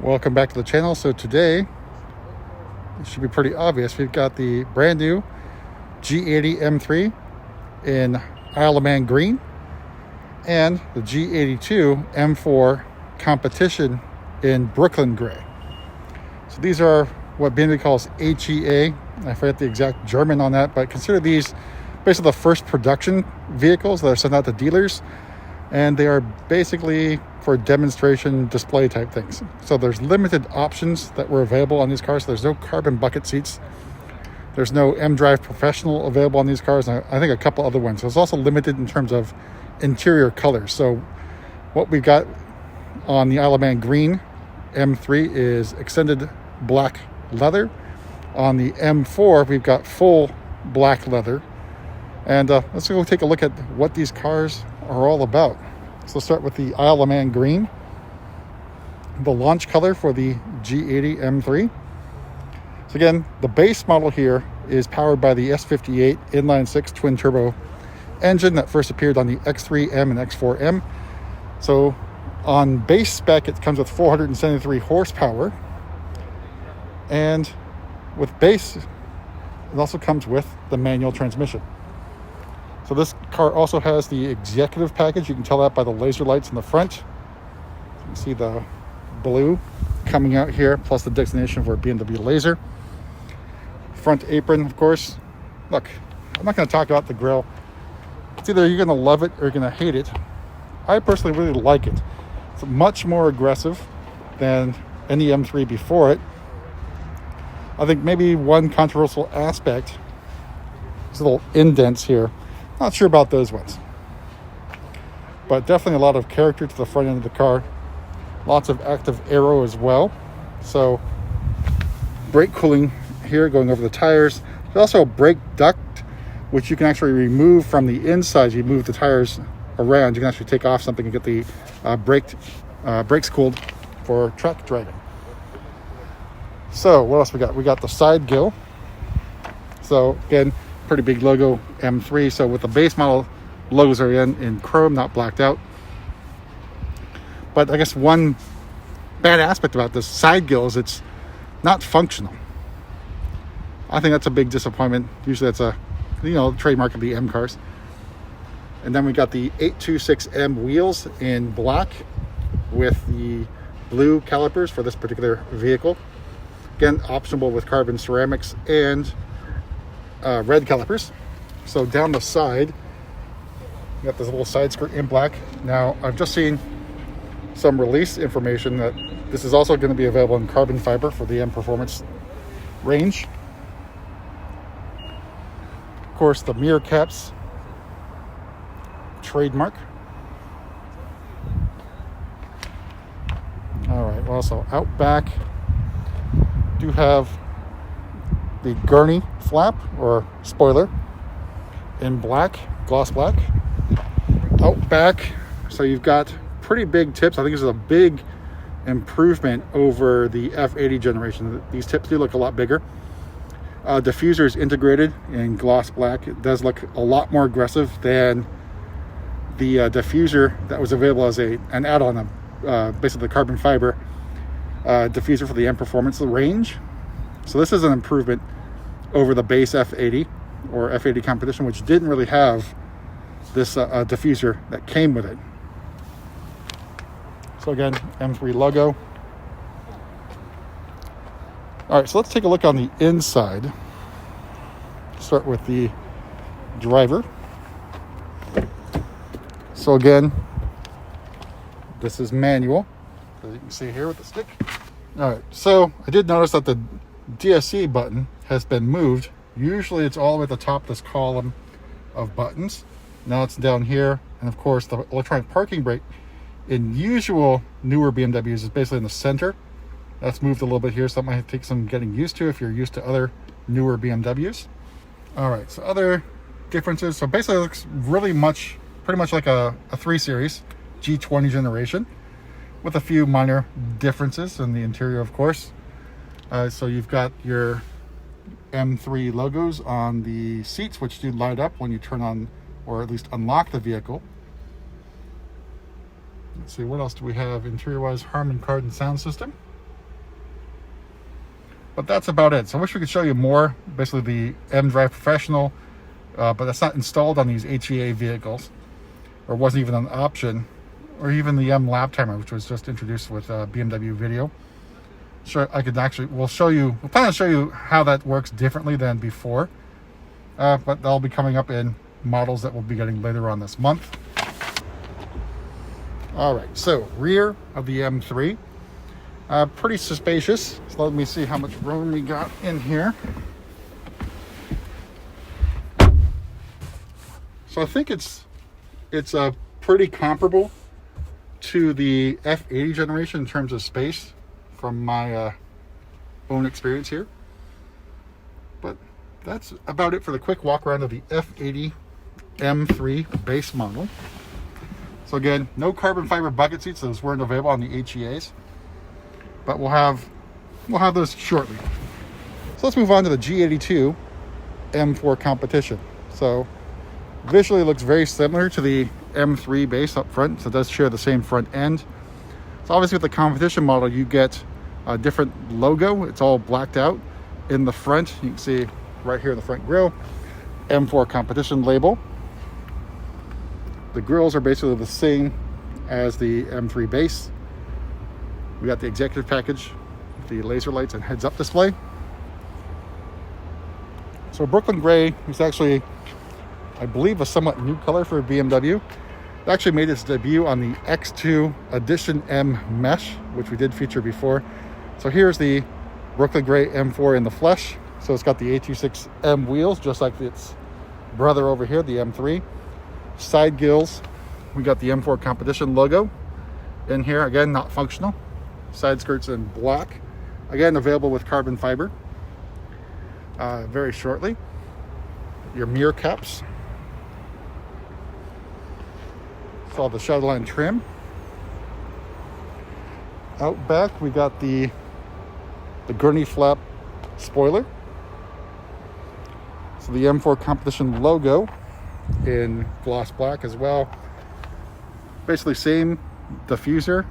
Welcome back to the channel. So today, it should be pretty obvious. We've got the brand new G80 M3 in Isle of Man green and the G82 M4 competition in Brooklyn gray. So these are what BMW calls HEA. I forget the exact German on that, but consider these basically the first production vehicles that are sent out to dealers. And they are basically for demonstration display type things. So there's limited options that were available on these cars. There's no carbon bucket seats. There's no M-Drive Professional available on these cars. And I think a couple other ones. It's also limited in terms of interior colors. So what we've got on the Isle of Man green M3 is extended black leather. On the M4, we've got full black leather. And let's go take a look at what these cars are all about. So let's start with the Isle of Man green, the launch color for the G80 M3. So again, the base model here is powered by the S58 inline-6 twin-turbo engine that first appeared on the X3M and X4M. So on base spec, it comes with 473 horsepower. And with base, it also comes with the manual transmission. So this car also has the executive package. You can tell that by the laser lights in the front. You can see the blue coming out here, plus the designation for BMW laser. Front apron, of course. Look, I'm not going to talk about the grille. It's either you're going to love it or you're going to hate it. I personally really like it. It's much more aggressive than any M3 before it. I think maybe one controversial aspect is little indents here. Not sure about those ones, but definitely a lot of character to the front end of the car. Lots of active aero as well. So brake cooling here going over the tires. There's also a brake duct, which you can actually remove from the inside. You move the tires around. You can actually take off something and get the brakes cooled for track driving. So what else we got? We got the side grille. So again, pretty big logo M3. So with the base model, logos are in chrome, not blacked out. But I guess one bad aspect about this side grille is it's not functional. I think that's a big disappointment. Usually that's a trademark of the M cars. And then we got the 826M wheels in black with the blue calipers for this particular vehicle. Again, optional with carbon ceramics and red calipers. So down the side, you got this little side skirt in black. Now, I've just seen some release information that this is also going to be available in carbon fiber for the M Performance range. Of course, the mirror caps, trademark. All right, well, so out back, do have the gurney flap or spoiler in black, gloss black. Out back, so you've got pretty big tips. I think this is a big improvement over the F80 generation. These tips do look a lot bigger. Diffuser is integrated in gloss black. It does look a lot more aggressive than the diffuser that was available as an add-on, basically the carbon fiber diffuser for the M Performance range. So this is an improvement over the base F80 or F80 competition, which didn't really have this diffuser that came with it. So again, M3 logo. All right, so let's take a look on the inside. Start with the driver. So again, this is manual, as you can see here with the stick. All right, so I did notice that the DSC button has been moved. Usually it's all the way at the top of this column of buttons. Now it's down here. And of course, the electronic parking brake in usual newer BMWs is basically in the center. That's moved a little bit here, so that might take some getting used to if you're used to other newer BMWs. All right, so other differences. So basically it looks pretty much like a 3 Series G20 generation with a few minor differences in the interior, of course. So you've got your M3 logos on the seats, which do light up when you turn on or at least unlock the vehicle. Let's see, what else do we have interior-wise? Harman Kardon sound system. But that's about it. So I wish we could show you more. Basically the M-Drive Professional, but that's not installed on these HEA vehicles, or wasn't even an option, or even the M Lap Timer, which was just introduced with BMW Video. So we'll plan to show you how that works differently than before, but that'll be coming up in models that we'll be getting later on this month. All right, so rear of the M3. Pretty spacious. So let me see how much room we got in here. So I think it's pretty comparable to the F80 generation in terms of space from my own experience here. But that's about it for the quick walk around of the F80 M3 base model. So again, no carbon fiber bucket seats. Those weren't available on the HEAs. But we'll have those shortly. So let's move on to the G82 M4 competition. So visually it looks very similar to the M3 base up front, so it does share the same front end. So obviously with the competition model you get a different logo. It's all blacked out in the front. You can see right here in the front grille, M4 competition label. The grills are basically the same as the M3 base. We got the executive package, the laser lights and heads-up display. So Brooklyn Gray is actually, I believe, a somewhat new color for BMW. It actually made its debut on the X2 Edition M Mesh, which we did feature before. So here's the Brooklyn Gray M4 in the flesh. So it's got the A26M wheels, just like its brother over here, the M3. Side gills, we got the M4 competition logo in here, again, not functional. Side skirts in black, again available with carbon fiber very shortly. Your mirror caps, it's all the Shadowline trim. Out back we got the gurney flap spoiler. So the M4 competition logo in gloss black as well. Basically same diffuser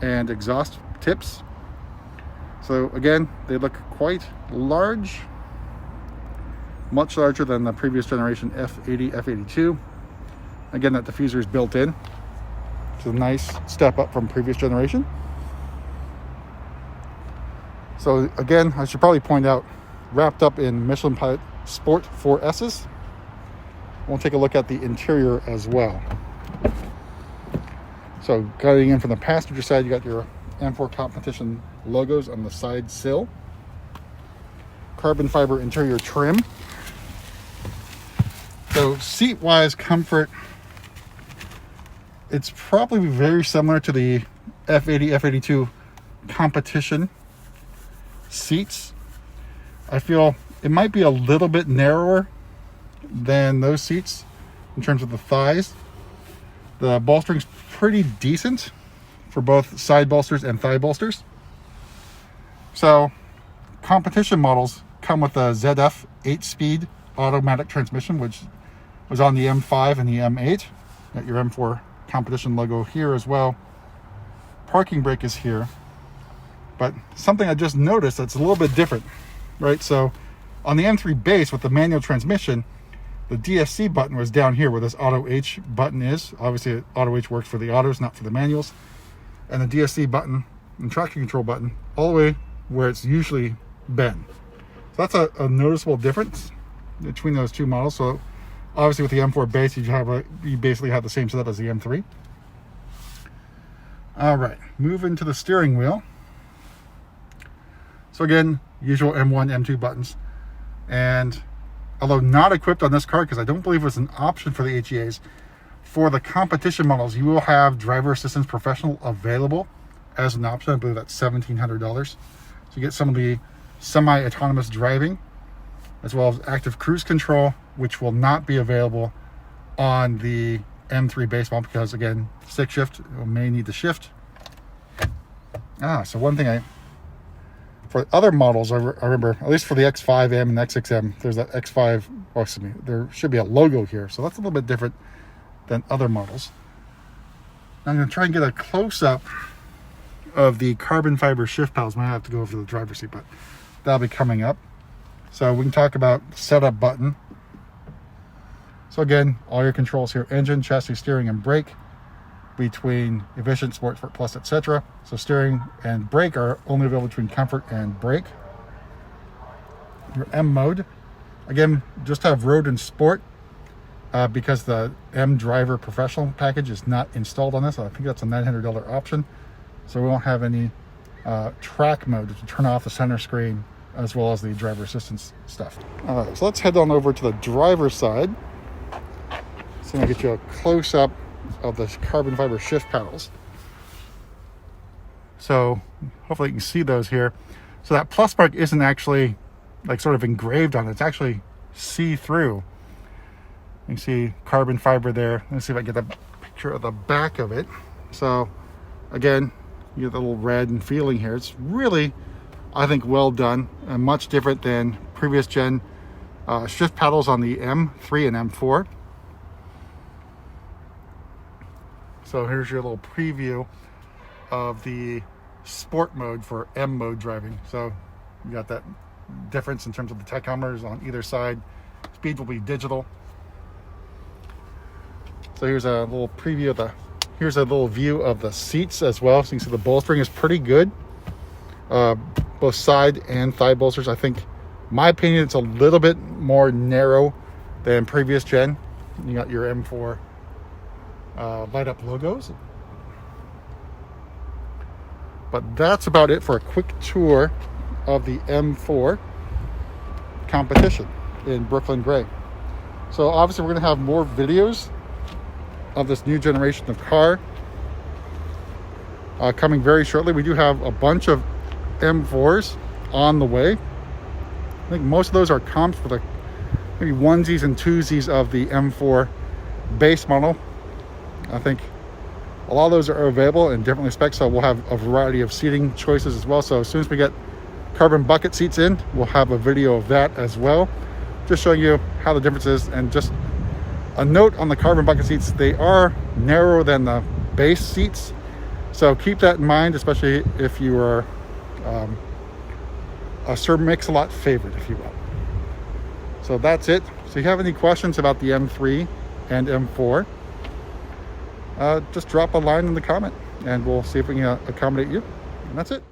and exhaust tips. So again, they look quite large, much larger than the previous generation F80, F82. Again, that diffuser is built in, which is a nice step up from previous generation. So again, I should probably point out, wrapped up in Michelin Pilot Sport 4S's. We'll take a look at the interior as well. So getting in from the passenger side, you got your M4 competition logos on the side sill. Carbon fiber interior trim. So seat-wise comfort, it's probably very similar to the F80, F82 competition seats. I feel it might be a little bit narrower than those seats in terms of the thighs. The bolstering's pretty decent for both side bolsters and thigh bolsters. So competition models come with a ZF 8-speed automatic transmission, which was on the M5 and the M8. Got your M4 competition logo here as well. Parking brake is here. But something I just noticed that's a little bit different, right? So on the M3 base with the manual transmission, the DSC button was down here where this Auto H button is. Obviously, Auto H works for the autos, not for the manuals. And the DSC button and traction control button all the way where it's usually been. So that's a noticeable difference between those two models. So obviously with the M4 base, you basically have the same setup as the M3. All right, moving to the steering wheel. So again, usual M1, M2 buttons. And although not equipped on this car, because I don't believe it was an option for the HEAs, for the competition models, you will have Driver Assistance Professional available as an option. I believe that's $1,700. So you get some of the semi-autonomous driving, as well as active cruise control, which will not be available on the M3 base model because, again, stick shift, you may need to shift. So one thing for other models, I remember, at least for the X5M and X6M, there's that X5, oh, excuse me, there should be a logo here. So that's a little bit different than other models. I'm going to try and get a close-up of the carbon fiber shift paddles. Might have to go over to the driver's seat, but that'll be coming up. So we can talk about setup button. So again, all your controls here: engine, chassis, steering, and brake, between efficient, sport, plus, etc. So steering and brake are only available between comfort and brake. Your M mode, again, just have road and sport, because the M driver professional package is not installed on this. I think that's a $900 option. So we won't have any track mode to turn off the center screen, as well as the driver assistance stuff. All right, so let's head on over to the driver's side. So I'm gonna get you a close-up of the carbon fiber shift paddles. So hopefully you can see those here. So that plus mark isn't actually like sort of engraved on it. It's actually see-through. You can see carbon fiber there. Let's see if I get a picture of the back of it. So again, you get the little red and feeling here. It's really, I think, well done, and much different than previous gen shift paddles on the M3 and M4. So here's your little preview of the sport mode for M mode driving. So you got that difference in terms of the tachometers on either side. Speed will be digital. So here's a little preview of the, here's a little view of the seats as well. So you can see the bolstering is pretty good. Both side and thigh bolsters. I think, in my opinion, it's a little bit more narrow than previous gen. You got your M4 light up logos. But that's about it for a quick tour of the M4 competition in Brooklyn Gray. So obviously we're going to have more videos of this new generation of car coming very shortly. We do have a bunch of M4s on the way. I think most of those are comps for the maybe onesies and twosies of the M4 base model. I think a lot of those are available in different specs, so we'll have a variety of seating choices as well. So as soon as we get carbon bucket seats in, we'll have a video of that as well, just showing you how the difference is. And just a note on the carbon bucket seats, they are narrower than the base seats, so keep that in mind, especially if you are a Sir Mix-a-Lot favorite, if you will. So that's it. So if you have any questions about the M3 and M4, just drop a line in the comment and we'll see if we can accommodate you. And that's it.